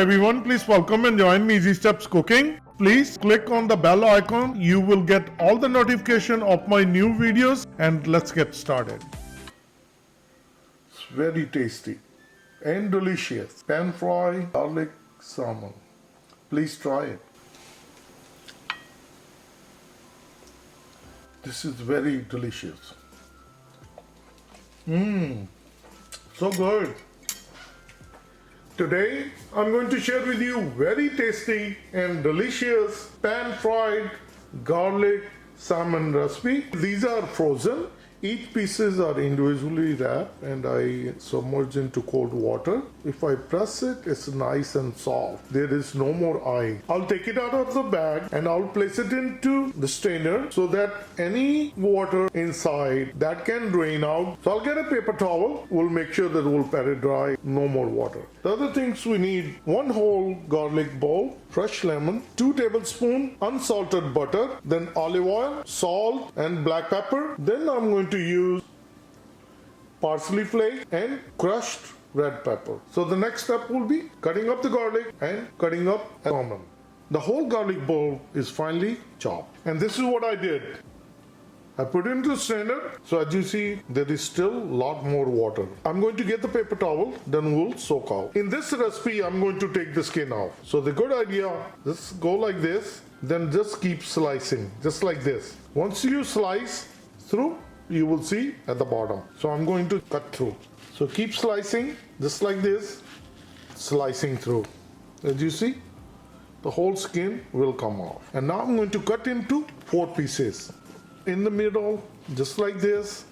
everyone, please welcome and join me Easy Steps Cooking. Please click on the bell icon. You will get all the notification of my new videos, and let's get started. It's very tasty and delicious. Pan fry garlic salmon. Please try it. This is very delicious. So good. Today I'm going to share with you very tasty and delicious pan-fried garlic salmon recipe. These are frozen. Each pieces are individually wrapped and I submerge into cold water. If I press it, it's nice and soft. There is no more eye. I'll take it out of the bag and I'll place it into the strainer so that any water inside that can drain out. So I'll get a paper towel. We'll make sure that we'll pat it dry. No more water. The other things we need: 1 whole garlic bowl, fresh lemon, 2 tablespoons unsalted butter, then olive oil, salt and black pepper. Then I'm going to use parsley flake and crushed red pepper. So the next step will be cutting up the garlic and cutting up salmon. The whole garlic bowl is finely chopped. And this is what I did. I put it into the strainer. So as you see, there is still a lot more water. I'm going to get the paper towel, then we'll soak out. In this recipe, I'm going to take the skin off. So the good idea, just go like this, then just keep slicing, just like this. Once you slice through, you will see at the bottom. So I'm going to cut through. So keep slicing, just like this, slicing through. As you see, the whole skin will come off. And now I'm going to cut into 4 pieces. In the middle, just like this,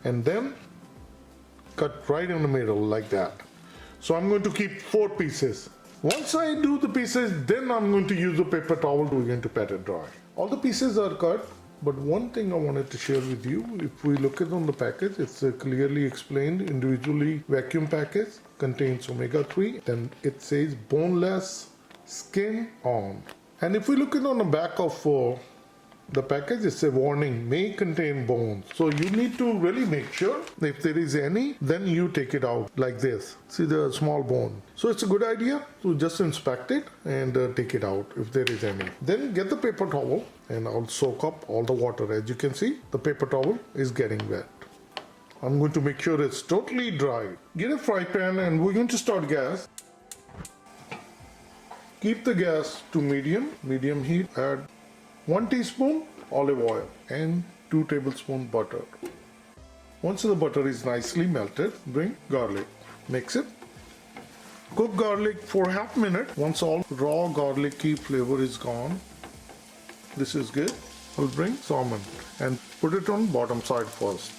and then cut right in the middle like that. So I'm going to keep 4 pieces. Once I do the pieces, then I'm going to use the paper towel. We're going to pat it dry. All the pieces are cut, but one thing I wanted to share with you, if we look at on the package, it's clearly explained, individually vacuum package, contains omega-3, then it says boneless, skin on. And if we look at on the back of the package, it's a warning, may contain bones. So you need to really make sure if there is any, then you take it out like this. See the small bone. So it's a good idea to just inspect it and take it out if there is any. Then get the paper towel and I'll soak up all the water. As you can see, the paper towel is getting wet. I'm going to make sure it's totally dry. Get a fry pan and we're going to start gas. Keep the gas to medium heat. Add 1 teaspoon olive oil and 2 tablespoons butter. Once the butter is nicely melted, bring garlic. Mix it. Cook garlic for half minute. Once all raw garlicky flavor is gone, this is good. I'll bring salmon and put it on bottom side first.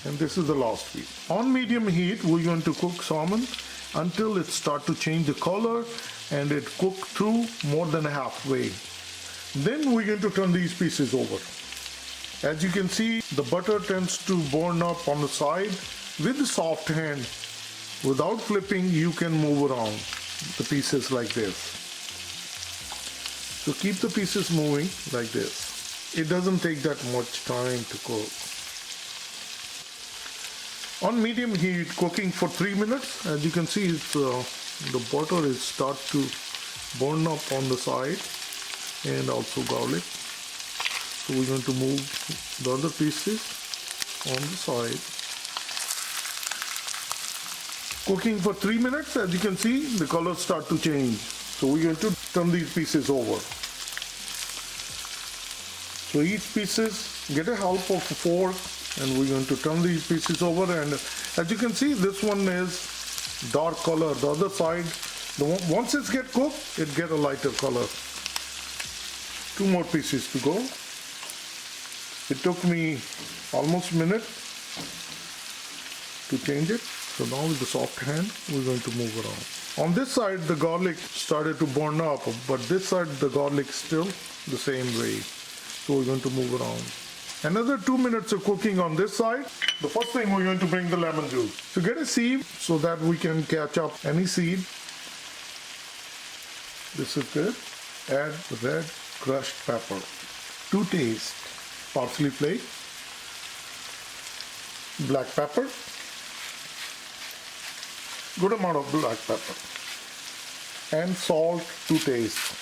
And this is the last piece. On medium heat, we're going to cook salmon until it starts to change the color and it cook through more than halfway. Then we're going to turn these pieces over. As you can see, the butter tends to burn up on the side. With the soft hand, without flipping, you can move around the pieces like this. So keep the pieces moving like this. It doesn't take that much time to cook. On medium heat, cooking for 3 minutes. As you can see, the butter is start to burn up on the side and also garlic. So we're going to move the other pieces on the side. Cooking for 3 minutes. As you can see, the colors start to change. So we're going to turn these pieces over. So each pieces, get a help of a fork. And we're going to turn these pieces over, and as you can see, this one is dark color. The other side, once it gets cooked, it gets a lighter color. 2 more pieces to go. It took me almost a minute to change it. So now with the soft hand, we're going to move around. On this side, the garlic started to burn up, but this side, the garlic still the same way. So we're going to move around. Another 2 minutes of cooking on this side. The first thing, we're going to bring the lemon juice. So get a sieve so that we can catch up any seed. This is good. Add red crushed pepper. To taste, parsley flake, black pepper, good amount of black pepper, and salt to taste.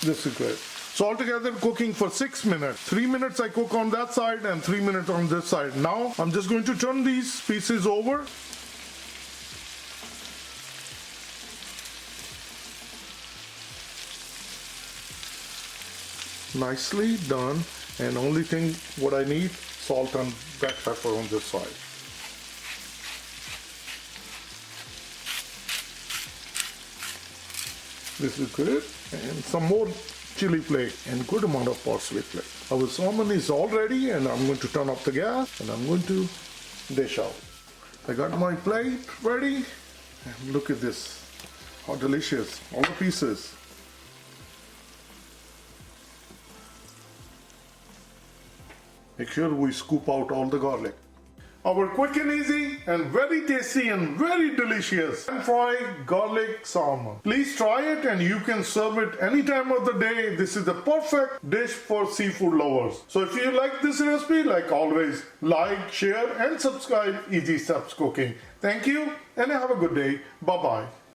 This is good. So altogether cooking for 6 minutes. 3 minutes I cook on that side and 3 minutes on this side. Now I'm just going to turn these pieces over. Nicely done. And only thing what I need, salt and black pepper on this side. This is good. And some more chili flake and good amount of parsley flake. Our salmon is all ready and I'm going to turn off the gas and I'm going to dish out. I got my plate ready and look at this. How delicious. All the pieces. Make sure we scoop out all the garlic. Our quick and easy and very tasty and very delicious pan-fried garlic salmon. Please try it and you can serve it any time of the day. This is the perfect dish for seafood lovers. So if you like this recipe, like always, like, share and subscribe Easy Steps Cooking. Thank you and have a good day. Bye-bye.